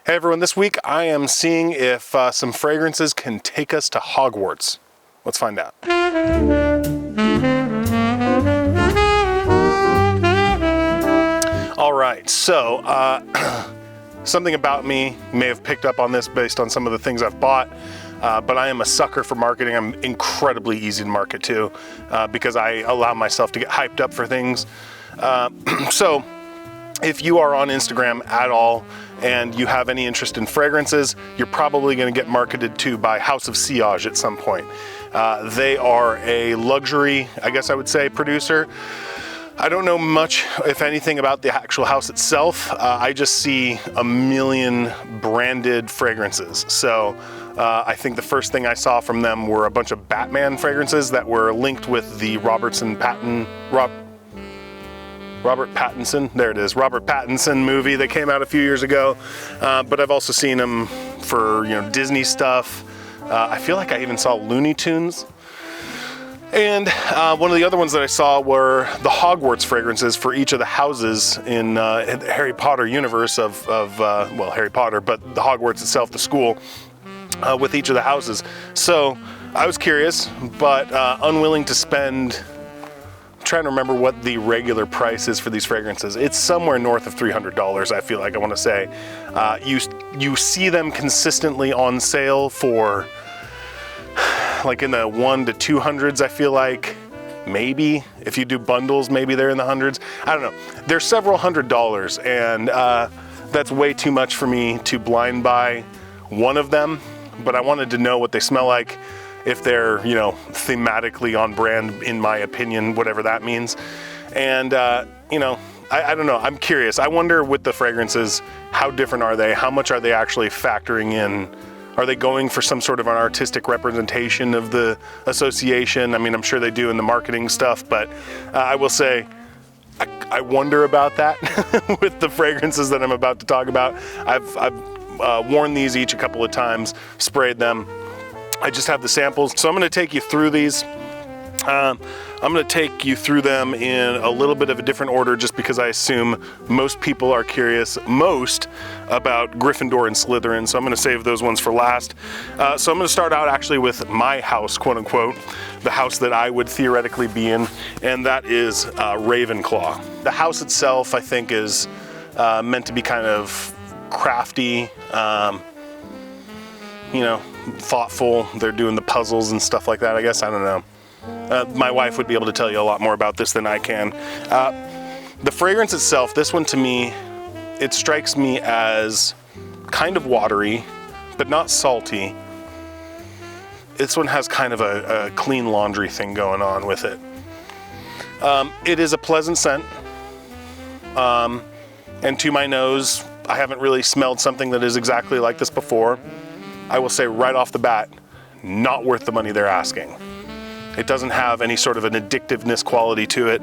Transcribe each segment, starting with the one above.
Hey everyone, this week I am seeing if some fragrances can take us to Hogwarts. Let's find out. All right, so something about me, you may have picked up on this based on some of the things I've bought, but I am a sucker for marketing. I'm incredibly easy to market to because I allow myself to get hyped up for things. So if you are on Instagram at all and you have any interest in fragrances, you're probably going to get marketed to by House of Sillage at some point. They are a luxury, I guess I would say, producer. I don't know much, if anything, about the actual house itself. I just see a million branded fragrances. So I think the first thing I saw from them were a bunch of Batman fragrances that were linked with the Robert Pattinson movie that came out a few years ago. But I've also seen them for, Disney stuff. I feel like I even saw Looney Tunes. And one of the other ones that I saw were the Hogwarts fragrances for each of the houses in the Harry Potter universe of Harry Potter, but the Hogwarts itself, the school, with each of the houses. So I was curious, but unwilling to spend. I'm trying to remember what the regular price is for these fragrances. It's somewhere north of $300, I feel like, I want to say. You see them consistently on sale for like in the 100 to 200s, I feel like. Maybe if you do bundles, maybe they're in the hundreds. I don't know. They're several $100s, and that's way too much for me to blind buy one of them. But I wanted to know what they smell like, if they're, thematically on brand, in my opinion, whatever that means. And, I don't know. I'm curious. I wonder with the fragrances, how different are they? How much are they actually factoring in? Are they going for some sort of an artistic representation of the association? I mean, I'm sure they do in the marketing stuff, but I will say, I wonder about that with the fragrances that I'm about to talk about. I've worn these each a couple of times, sprayed them. I just have the samples. So I'm gonna take you through these. I'm gonna take you through them in a little bit of a different order, just because I assume most people are curious most about Gryffindor and Slytherin, so I'm gonna save those ones for last. So I'm gonna start out actually with my house, quote unquote, the house that I would theoretically be in, and that is Ravenclaw. The house itself, I think, is meant to be kind of crafty, thoughtful. They're doing the puzzles and stuff like that, I guess. I don't know. My wife would be able to tell you a lot more about this than I can. The fragrance itself, this one to me, it strikes me as kind of watery, but not salty. This one has kind of a clean laundry thing going on with it. It is a pleasant scent. And to my nose, I haven't really smelled something that is exactly like this before. I will say right off the bat, not worth the money they're asking. It doesn't have any sort of an addictiveness quality to it.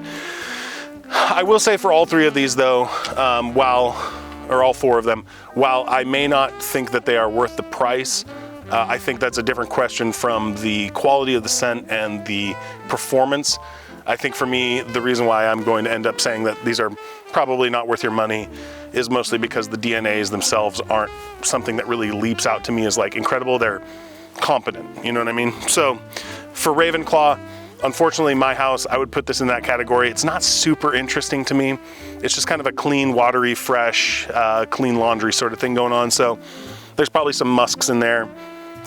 I will say for all three of these though, all four of them, while I may not think that they are worth the price, I think that's a different question from the quality of the scent and the performance. I think for me, the reason why I'm going to end up saying that these are probably not worth your money is mostly because the DNAs themselves aren't something that really leaps out to me as like incredible. They're competent, you know what I mean? So for Ravenclaw, unfortunately my house, I would put this in that category. It's not super interesting to me. It's just kind of a clean, watery, fresh, clean laundry sort of thing going on. So there's probably some musks in there,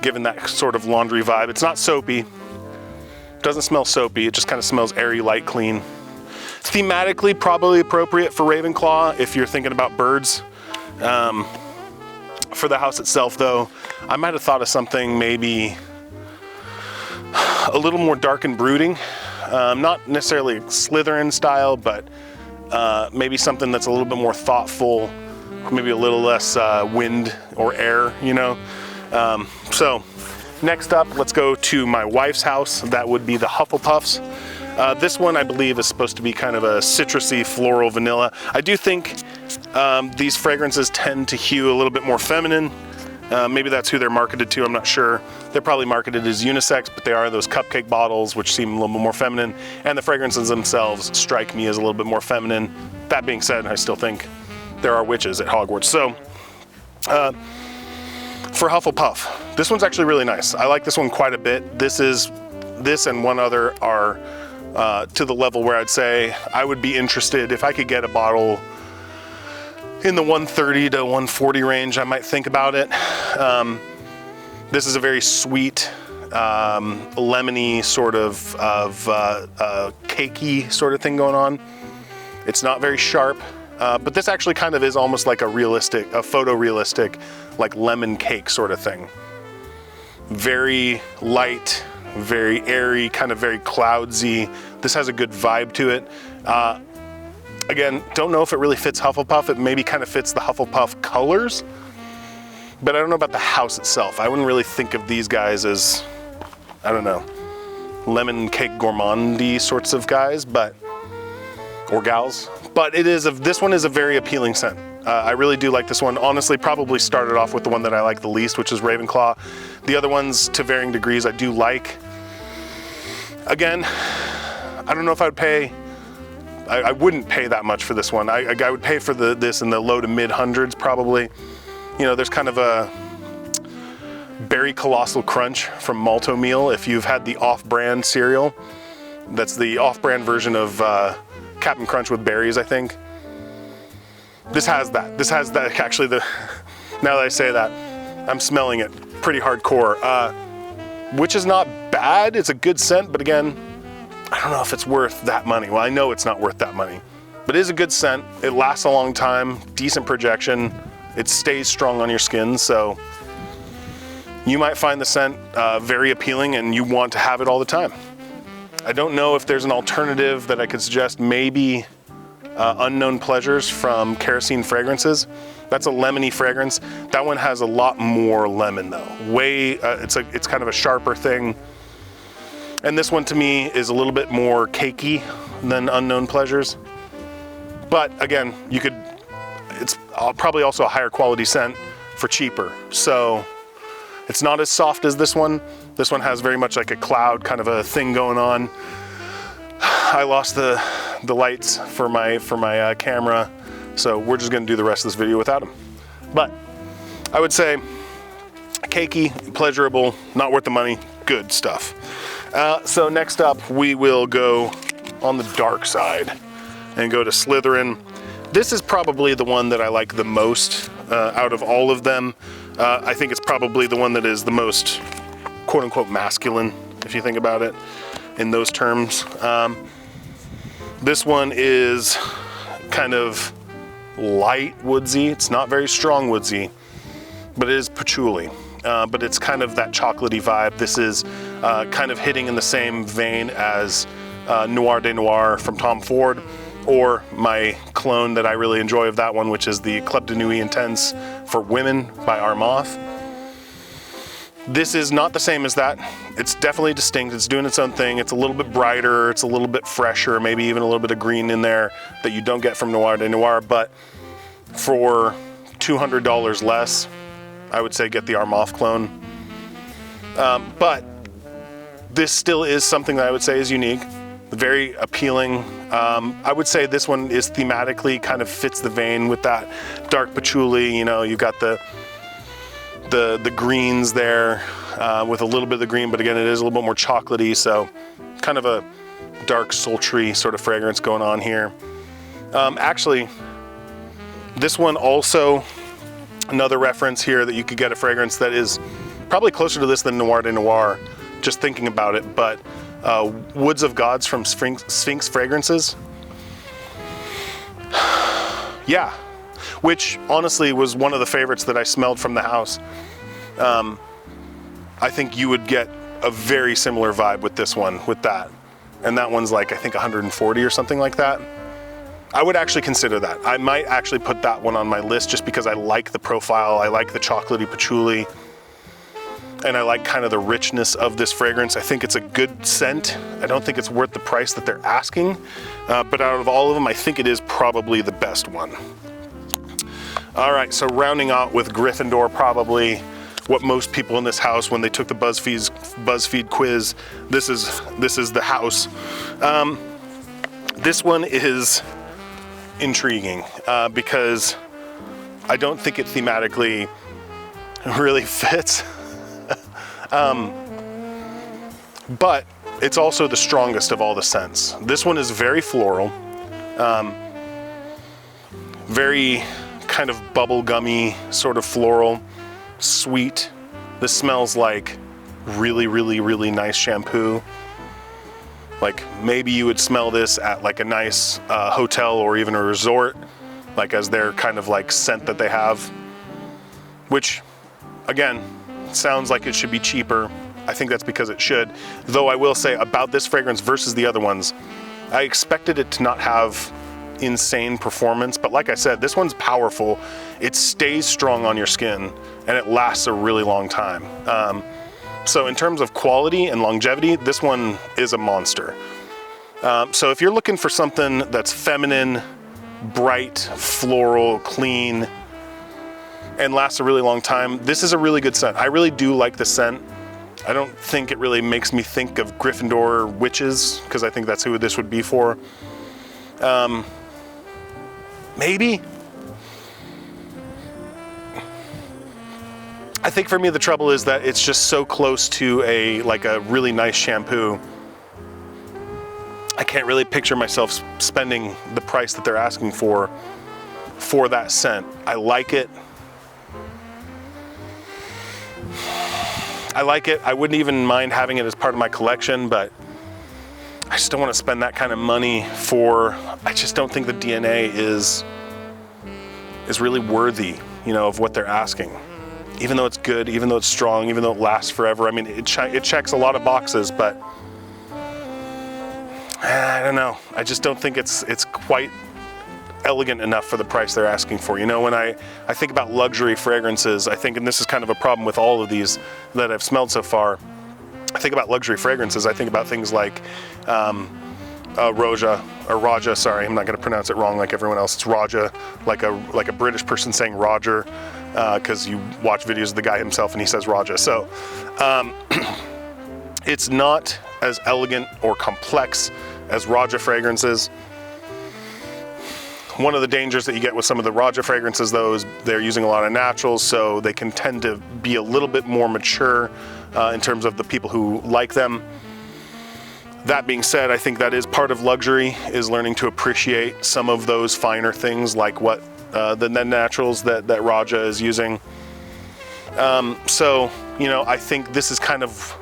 given that sort of laundry vibe. It's not soapy. It doesn't smell soapy. It just kind of smells airy, light, clean. Thematically, probably appropriate for Ravenclaw if you're thinking about birds. For the house itself though, I might have thought of something maybe a little more dark and brooding. Not necessarily Slytherin style, but maybe something that's a little bit more thoughtful, maybe a little less wind or air, So next up, let's go to my wife's house. That would be the Hufflepuffs. This one, I believe, is supposed to be kind of a citrusy, floral, vanilla. I do think these fragrances tend to hue a little bit more feminine. Maybe that's who they're marketed to, I'm not sure. They're probably marketed as unisex, but they are those cupcake bottles, which seem a little bit more feminine. And the fragrances themselves strike me as a little bit more feminine. That being said, I still think there are witches at Hogwarts. So For Hufflepuff, this one's actually really nice. I like this one quite a bit. This and one other are to the level where I'd say I would be interested if I could get a bottle in the 130 to 140 range. I might think about it. This is a very sweet, lemony sort of cakey sort of thing going on. It's not very sharp, but this actually kind of is almost like a photorealistic, like lemon cake sort of thing. Very light, very airy, kind of very cloudsy. This has a good vibe to it. Again, don't know if it really fits Hufflepuff. It maybe kind of fits the Hufflepuff colors, but I don't know about the house itself. I wouldn't really think of these guys as, I don't know, lemon cake gourmandy sorts of guys, or gals. But this one is a very appealing scent. I really do like this one. Honestly, probably started off with the one that I like the least, which is Ravenclaw. The other ones, to varying degrees, I do like. Again, I don't know if I would pay, I wouldn't pay that much for this one. I would pay for this in the low to mid hundreds probably. You know, there's kind of a Berry Colossal Crunch from Malto Meal. If you've had the off-brand cereal, that's the off-brand version of Captain Crunch with berries, I think. This has that. This has that, actually, now that I say that, I'm smelling it pretty hardcore, which is not bad. It's a good scent, but again, I don't know if it's worth that money. Well, I know it's not worth that money, but it is a good scent. It lasts a long time, decent projection. It stays strong on your skin, so you might find the scent very appealing and you want to have it all the time. I don't know if there's an alternative that I could suggest. Maybe Unknown Pleasures from Kerosene Fragrances. That's a lemony fragrance. That one has a lot more lemon though. It's kind of a sharper thing. And this one to me is a little bit more cakey than Unknown Pleasures. But again, it's probably also a higher quality scent for cheaper. So it's not as soft as this one. This one has very much like a cloud kind of a thing going on. I lost the lights for my camera, so we're just gonna do the rest of this video without them. But I would say cakey, pleasurable, not worth the money, good stuff. So next up, we will go on the dark side and go to Slytherin. This is probably the one that I like the most out of all of them. I think it's probably the one that is the most quote unquote masculine, if you think about it in those terms. This one is kind of light woodsy. It's not very strong woodsy, but it is patchouli. But it's kind of that chocolatey vibe. This is kind of hitting in the same vein as Noir de Noir from Tom Ford, or my clone that I really enjoy of that one, which is the Club de Nuit Intense for Women by Armagh. This is not the same as that. It's definitely distinct. It's doing its own thing. It's a little bit brighter. It's a little bit fresher, maybe even a little bit of green in there that you don't get from Noir de Noir. But for $200 less, I would say get the Armagh clone. But this still is something that I would say is unique, very appealing. I would say this one is thematically kind of fits the vein with that dark patchouli. You know, you've got the greens there with a little bit of the green, but again, it is a little bit more chocolatey, so kind of a dark, sultry sort of fragrance going on here. Actually, this one also, another reference here that you could get a fragrance that is probably closer to this than Noir de Noir, just thinking about it, but Woods of Gods from Sphinx Fragrances. Yeah, which honestly was one of the favorites that I smelled from the house. I think you would get a very similar vibe with this one, with that. And that one's like, I think 140 or something like that. I would actually consider that. I might actually put that one on my list just because I like the profile, I like the chocolatey patchouli, and I like kind of the richness of this fragrance. I think it's a good scent. I don't think it's worth the price that they're asking, but out of all of them, I think it is probably the best one. All right, so rounding out with Gryffindor, probably what most people in this house, when they took the BuzzFeed quiz, this is the house. This one is intriguing because I don't think it thematically really fits. But it's also the strongest of all the scents. This one is very floral, very kind of bubblegummy, sort of floral, sweet. This smells like really, really, really nice shampoo. Like maybe you would smell this at like a nice hotel or even a resort, like as their kind of like scent that they have, which again, sounds like it should be cheaper. I think that's because it should. Though I will say about this fragrance versus the other ones, I expected it to not have insane performance, but like I said, this one's powerful. It stays strong on your skin and it lasts a really long time. So in terms of quality and longevity, this one is a monster. So if you're looking for something that's feminine, bright, floral, clean, and lasts a really long time, this is a really good scent. I really do like the scent. I don't think it really makes me think of Gryffindor witches, because I think that's who this would be for. Maybe. I think for me the trouble is that it's just so close to a really nice shampoo. I can't really picture myself spending the price that they're asking for that scent. I like it. I wouldn't even mind having it as part of my collection, but I just don't want to spend that kind of money I just don't think the DNA is really worthy, of what they're asking. Even though it's good, even though it's strong, even though it lasts forever. I mean, it checks a lot of boxes, but I don't know. I just don't think it's quite elegant enough for the price they're asking for. When I think about luxury fragrances, I think, and this is kind of a problem with all of these that I've smelled so far, I think about luxury fragrances, I think about things like Raja, sorry, I'm not gonna pronounce it wrong like everyone else. It's Raja, like a British person saying Roger, because you watch videos of the guy himself and he says Raja. So it's not as elegant or complex as Raja fragrances. One of the dangers that you get with some of the Raja fragrances, though, is they're using a lot of naturals, so they can tend to be a little bit more mature in terms of the people who like them. That being said, I think that is part of luxury, is learning to appreciate some of those finer things, like what the naturals that Raja is using. So, I think this is kind of,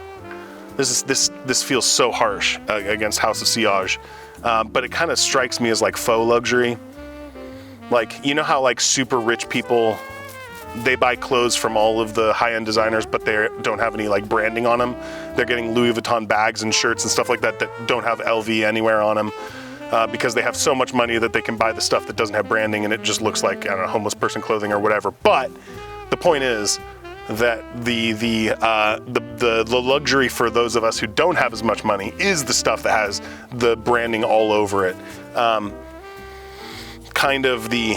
this feels so harsh against House of Sillage, but it kind of strikes me as like faux luxury. Like, how like super rich people, they buy clothes from all of the high-end designers, but they don't have any like branding on them. They're getting Louis Vuitton bags and shirts and stuff like that don't have LV anywhere on them, because they have so much money that they can buy the stuff that doesn't have branding and it just looks like, I don't know, homeless person clothing or whatever. But the point is that the luxury for those of us who don't have as much money is the stuff that has the branding all over it. Kind of the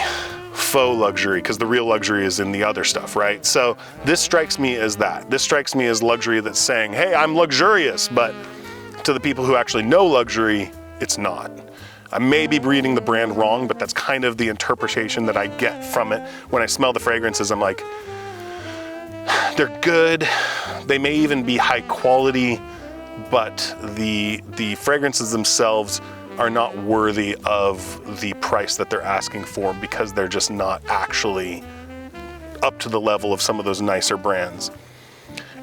faux luxury, because the real luxury is in the other stuff, right? So this strikes me as that. This strikes me as luxury that's saying, hey, I'm luxurious, but to the people who actually know luxury, it's not. I may be reading the brand wrong, but that's kind of the interpretation that I get from it. When I smell the fragrances, I'm like, they're good. They may even be high quality, but the fragrances themselves are not worthy of the price that they're asking for, because they're just not actually up to the level of some of those nicer brands.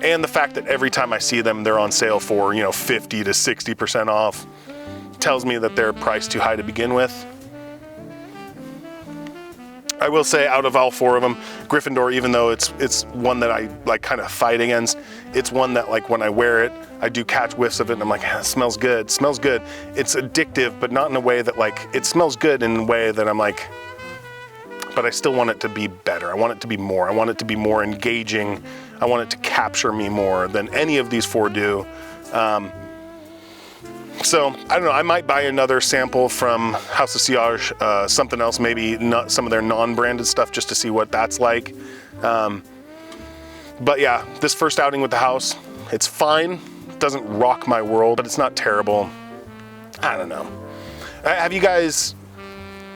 And the fact that every time I see them, they're on sale for, 50 to 60% off, tells me that they're priced too high to begin with. I will say, out of all four of them, Gryffindor, even though it's one that I like kind of fight against, it's one that like when I wear it, I do catch whiffs of it and I'm like, it smells good, smells good. It's addictive, but not in a way that like, it smells good in a way that I'm like, but I still want it to be better. I want it to be more. I want it to be more engaging. I want it to capture me more than any of these four do. So, I don't know, I might buy another sample from House of Sillage, something else, maybe not some of their non-branded stuff, just to see what that's like. But yeah, this first outing with the house, it's fine. It doesn't rock my world, but it's not terrible. I don't know. Have you guys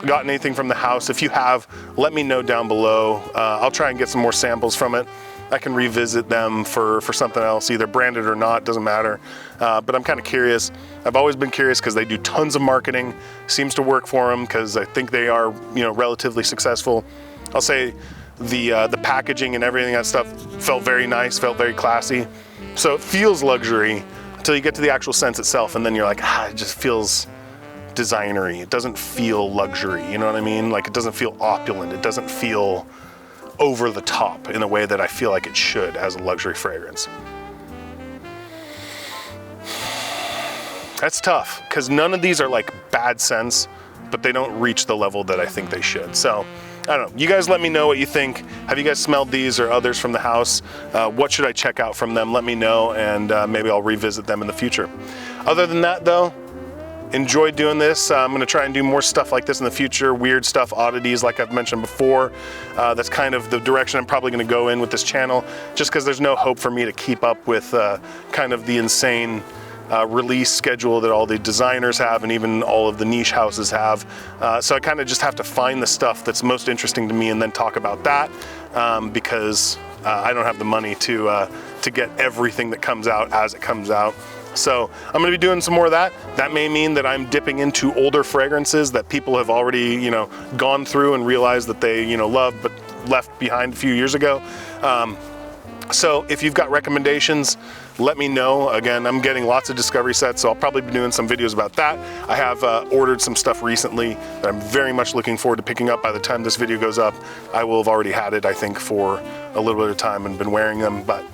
gotten anything from the house. If you have, let me know down below. I'll try and get some more samples from it. I can revisit them for something else, either branded or not, doesn't matter. But I'm kind of curious. I've always been curious because they do tons of marketing. Seems to work for them because I think they are, you know, relatively successful. I'll say the packaging and everything, that stuff felt very nice, felt very classy. So it feels luxury until you get to the actual scents itself, and then you're like, it just feels designery. It doesn't feel luxury, you know what I mean? Like, it doesn't feel opulent. It doesn't feel over the top in a way that I feel like it should as a luxury fragrance. That's tough, because none of these are like bad scents, but they don't reach the level that I think they should. So, I don't know. You guys let me know what you think. Have you guys smelled these or others from the house? What should I check out from them? Let me know, and maybe I'll revisit them in the future. Other than that, though, enjoyed doing this. I'm gonna try and do more stuff like this in the future, weird stuff, oddities, like I've mentioned before. That's kind of the direction I'm probably gonna go in with this channel, just because there's no hope for me to keep up with kind of the insane release schedule that all the designers have and even all of the niche houses have. So I kind of just have to find the stuff that's most interesting to me and then talk about that, because I don't have the money to get everything that comes out as it comes out. So I'm gonna be doing some more of that. That may mean that I'm dipping into older fragrances that people have already, you know, gone through and realized that they, you know, love but left behind a few years ago. So if you've got recommendations, let me know. Again, I'm getting lots of discovery sets, so I'll probably be doing some videos about that. I have ordered some stuff recently that I'm very much looking forward to picking up. By the time this video goes up, I will have already had it, I think, for a little bit of time and been wearing them. But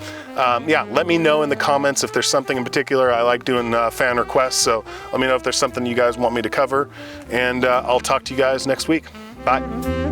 yeah, let me know in the comments if there's something in particular. I like doing fan requests, so let me know if there's something you guys want me to cover, and I'll talk to you guys next week. Bye.